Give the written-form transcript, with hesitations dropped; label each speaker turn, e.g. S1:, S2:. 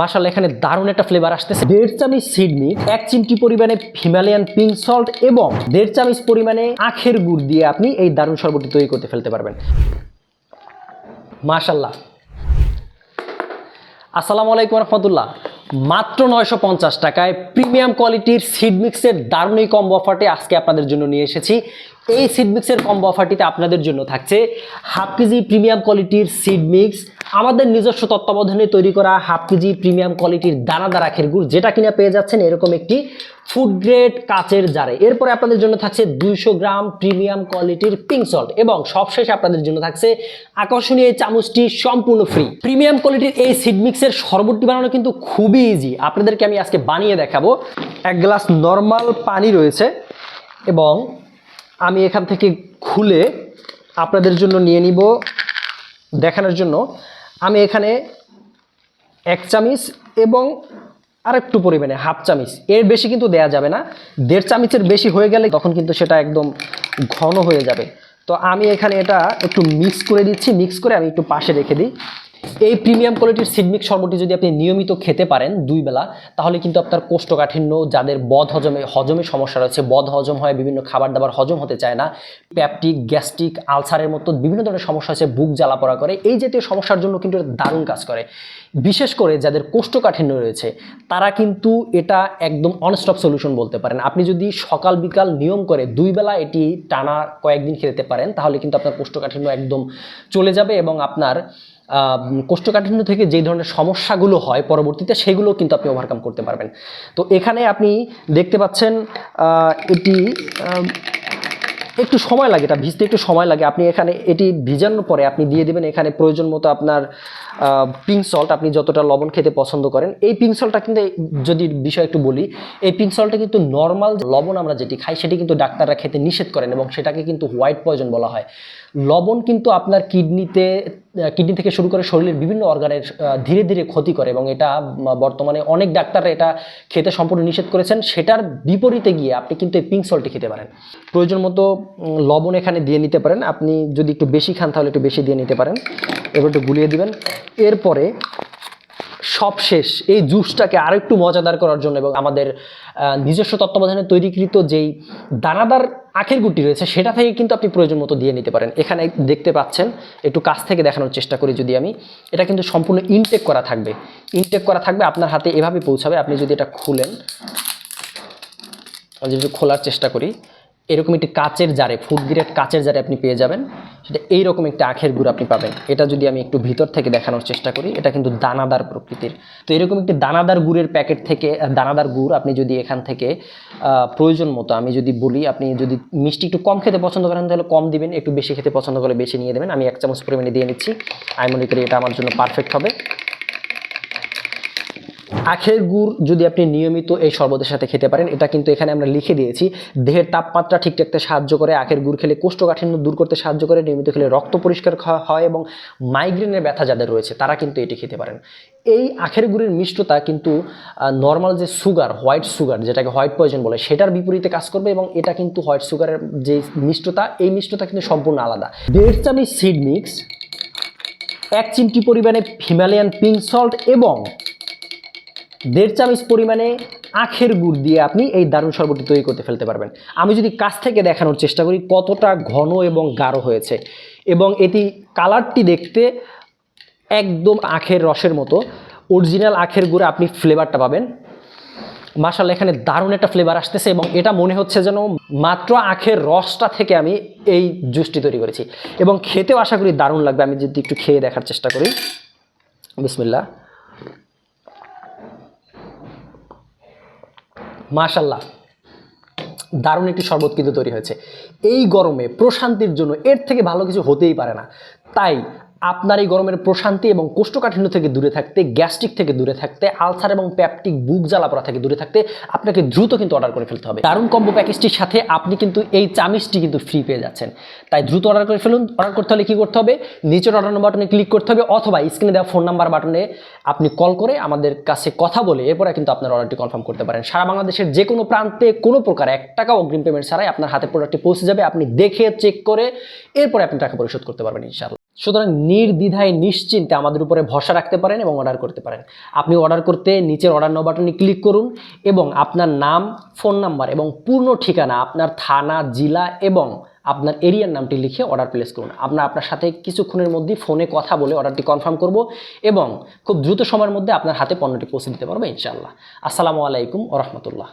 S1: মাশাআল্লাহ এখানে দারুণ একটা ফ্লেভার আসতেছে। 1.5 চামচ সিড মিক্স, 1 চিমটি পরিমাণে হিমালয়ান পিঙ্ক সল্ট এবং 1.5 চামচ পরিমাণে আখের গুড় দিয়ে আপনি এই দারুণ শরবতটি তৈরি করতে ফেলতে পারবেন। মাশাআল্লাহ। আসসালামু আলাইকুম রাহমাতুল্লাহ। মাত্র 950 টাকায় প্রিমিয়াম কোয়ালিটির সিড মিক্সের দারুণ এই কম্বো অফারটি আজকে আপনাদের জন্য নিয়ে এসেছি। এই সিড মিক্সের কম্বো অফারটিতে আপনাদের জন্য থাকছে হাফ কেজি প্রিমিয়াম কোয়ালিটির সিড মিক্স, আমাদের নিজস্ব তত্ত্বাবধানে তৈরি করা হাফ কেজি প্রিমিয়াম কোয়ালিটির দানাদার আখের গুড়, যেটা কিনা পেয়ে যাচ্ছেন এরকম একটি ফুড গ্রেড কাচের জারে। এরপরে আপনাদের জন্য থাকছে 200 গ্রাম প্রিমিয়াম কোয়ালিটির পিঙ্ক সল্ট এবং সবশেষে আপনাদের জন্য থাকছে আকর্ষণীয় এই চামচটি সম্পূর্ণ ফ্রি। প্রিমিয়াম কোয়ালিটির এই সিড মিক্সের শরবতটি বানানো কিন্তু খুবই ইজি, আপনাদেরকে আমি আজকে বানিয়ে দেখাবো। 1 গ্লাস নর্মাল পানি রয়েছে এবং আমি এখান থেকে খুলে আপনাদের জন্য নিয়ে নিব দেখানোর জন্য। আমি এখানে 1 চামচ এবং আরেকটু পরিমাণে হাফ চামচ, এর বেশি কিন্তু দেয়া যাবে না। 1.5 চামচের বেশি হয়ে গেলে তখন কিন্তু সেটা একদম ঘন হয়ে যাবে। তো আমি এখানে এটা একটু মিক্স করে দিচ্ছি, মিক্স করে আমি একটু পাশে রেখে দিই। এই প্রিমিয়াম কোয়ালিটির সিড মিক্স শরবতটি যদি আপনি নিয়মিত খেতে পারেন 2 বেলা, তাহলে কিন্তু আপনার কোষ্ঠকাঠিন্য, যাদের হজমে সমস্যা রয়েছে, বদ হজম হয়, বিভিন্ন খাবার দাবার হজম হতে চায় না, পেপটিক, গ্যাস্ট্রিক, আলসারের মতো বিভিন্ন ধরনের সমস্যা আছে, বুক জ্বালা পড়া করে, এই জাতীয় সমস্যার জন্য কিন্তু এটা দারুণ কাজ করে। বিশেষ করে যাদের কোষ্ঠকাঠিন্য রয়েছে তারা কিন্তু এটা একদম অনস্টপ সলিউশন বলতে পারেন। আপনি যদি সকাল বিকাল নিয়ম করে 2 বেলা এটি টানা কয়েকদিন খেতে পারেন, তাহলে কিন্তু আপনার কোষ্ঠকাঠিন্য একদম চলে যাবে এবং আপনার কোষ্ঠকাঠিন্য থেকে যে ধরনের সমস্যাগুলো হয় পরবর্তীতে সেগুলো কিন্তু আপনি ওভারকাম করতে পারবেন। তো এখানে আপনি দেখতে পাচ্ছেন এটি একটু সময় লাগে, এটা ভিজতে একটু সময় লাগে। আপনি এখানে এটি ভিজানোর পরে আপনি দিয়ে দেবেন এখানে প্রয়োজন মতো আপনার পিঙ্ক সল্ট, আপনি যতটা লবণ খেতে পছন্দ করেন। এই পিঙ্ক সল্টটা কিন্তু, যদি বিষয় একটু বলি, এই পিঙ্ক সল্টটা কিন্তু নর্মাল লবণ আমরা যেটি খাই সেটি কিন্তু ডাক্তাররা খেতে নিষেধ করেন এবং সেটাকে কিন্তু হোয়াইট পয়জন বলা হয়। লবণ কিন্তু আপনার কিডনি থেকে শুরু করে শরীরের বিভিন্ন অর্গানের ধীরে ধীরে ক্ষতি করে এবং এটা বর্তমানে অনেক ডাক্তাররা এটা খেতে সম্পূর্ণ নিষেধ করেছেন। সেটার বিপরীতে গিয়ে আপনি কিন্তু এই পিঙ্ক সল্টটি খেতে পারেন। প্রয়োজন মতো লবণ এখানে দিয়ে নিতে পারেন, আপনি যদি একটু বেশি খান তাহলে একটু বেশি দিয়ে নিতে পারেন। এবার একটু গুলিয়ে দিবেন। এরপরে সবশেষ এই জুসটাকে আরেকটু মজাদার করার জন্য এবং আমাদের নিজস্ব তত্ত্বাবধানে তৈরিকৃত যেই দানাদার আখের গুড়টি রয়েছে সেটা থেকে কিন্তু আপনি প্রয়োজন মতো দিয়ে নিতে পারেন। এখানে দেখতে পাচ্ছেন, একটু কাছ থেকে দেখানোর চেষ্টা করি যদি আমি, এটা কিন্তু সম্পূর্ণ ইনটেক করা থাকবে, আপনার হাতে এভাবে পৌঁছাবে। আপনি যদি এটা খুলেন, যদি খোলার চেষ্টা করি, এরকম একটি কাচের জারে, ফুড গ্রেড কাচের জারে আপনি পেয়ে যাবেন। সেটা এইরকম একটা আখের গুড় আপনি পাবেন। এটা যদি আমি একটু ভিতর থেকে দেখানোর চেষ্টা করি, এটা কিন্তু দানাদার প্রকৃতির। তো এরকম একটি দানাদার গুড়ের প্যাকেট থেকে, দানাদার গুড় আপনি যদি এখান থেকে প্রয়োজন মতো, আমি যদি বলি, আপনি যদি মিষ্টি একটু কম খেতে পছন্দ করেন তাহলে কম দিবেন, একটু বেশি খেতে পছন্দ করলে বেশি নিয়ে দেবেন। আমি 1 চামচ পরিমাণে দিয়ে নিচ্ছি। আমি মনে করি এটা আমার জন্য পারফেক্ট হবে। আখের গুড় যদি আপনি নিয়মিত এই শরবতের সাথে খেতে পারেন, এটা কিন্তু এখানে আমরা লিখে দিয়েছি, দেহের তাপমাত্রা ঠিক রাখতে সাহায্য করে, আখের গুড় খেলে কোষ্ঠকাঠিন্য দূর করতে সাহায্য করে, নিয়মিত খেলে রক্ত পরিষ্কার হয় এবং মাইগ্রেনের ব্যথা যাদের রয়েছে তারা কিন্তু এটি খেতে পারেন। এই আখের গুড়ের মিষ্টতা কিন্তু নর্মাল যে সুগার, হোয়াইট সুগার, যেটাকে হোয়াইট পয়জন বলে, সেটার বিপরীতে কাজ করবে এবং এটা কিন্তু হোয়াইট সুগারের যে মিষ্টতা, এই মিষ্টতা কিন্তু সম্পূর্ণ আলাদা। 1.5 চামচ সিড মিক্স, 1 চিমটি পরিমাণে হিমালয়ান পিঙ্ক সল্ট এবং 1.5 চামচ পরিমাণে আখের গুড় দিয়ে আপনি এই দারুণ শরবতটি তৈরি করতে ফেলতে পারবেন। আমি যদি কাছ থেকে দেখানোর চেষ্টা করি কতটা ঘন এবং গাঢ় হয়েছে এবং এটি কালারটি দেখতে একদম আখের রসের মতো, অরিজিনাল আখের গুড়ে আপনি ফ্লেভারটা পাবেন। মাশাআল্লাহ এখানে দারুণ একটা ফ্লেভার আসতেছে এবং এটা মনে হচ্ছে যেন মাত্র আখের রসটা থেকে আমি এই জুসটি তৈরি করেছি এবং খেতেও আশা করি দারুণ লাগবে। আমি যদি একটু খেয়ে দেখার চেষ্টা করি, বিসমিল্লাহ। মাশাআল্লাহ দারুণ একটি শরবত কিন্তু তৈরি হয়েছে। এই গরমে প্রশান্তির জন্য এর থেকে ভালো কিছু হতেই পারে না। তাই আপনার এই গরমের প্রশান্তি এবং কোষ্ঠকাঠিন্য থেকে দূরে থাকতে, গ্যাস্ট্রিক থেকে দূরে থাকতে, আলসার এবং পেপটিক, বুক জ্বালা পড়া থেকে দূরে থাকতে আপনাকে দ্রুত কিন্তু অর্ডার করে ফেলতে হবে। দারুণ কম্বো প্যাকেজটির সাথে আপনি কিন্তু এই চামিচটি কিন্তু ফ্রি পেয়ে যাচ্ছেন। তাই দ্রুত অর্ডার করে ফেলুন। অর্ডার করতে হলে কী করতে হবে? নিচের অর্ডার বাটনে ক্লিক করতে হবে অথবা স্ক্রিনে দেওয়া ফোন নাম্বার বাটনে আপনি কল করে আমাদের কাছে কথা বলে এরপরে কিন্তু আপনার অর্ডারটি কনফার্ম করতে পারেন। সারা বাংলাদেশের যে কোনো প্রান্তে কোনো প্রকার 1 টাকা অগ্রিম পেমেন্ট ছাড়াই আপনার হাতে প্রোডাক্টটি পৌঁছে যাবে। আপনি দেখে চেক করে এরপরে আপনি টাকা পরিশোধ করতে পারবেন ইনশাআল্লাহ। সুতরাং নির্দ্বিধায় নিশ্চিন্তে আমাদের উপরে ভরসা রাখতে পারেন এবং অর্ডার করতে পারেন। আপনি অর্ডার করতে নিচের অর্ডার নাও বাটনে ক্লিক করুন এবং আপনার নাম, ফোন নাম্বার এবং পূর্ণ ঠিকানা, আপনার থানা, জেলা এবং আপনার এরিয়ার নামটি লিখে অর্ডার প্লেস করুন। আমরা আপনার সাথে কিছুক্ষণের মধ্যেই ফোনে কথা বলে অর্ডারটি কনফার্ম করব এবং খুব দ্রুত সময়ের মধ্যে আপনার হাতে পণ্যটি পৌঁছে দিতে পারবো ইনশাআল্লাহ। আসসালামু আলাইকুম ওয়া রাহমাতুল্লাহ।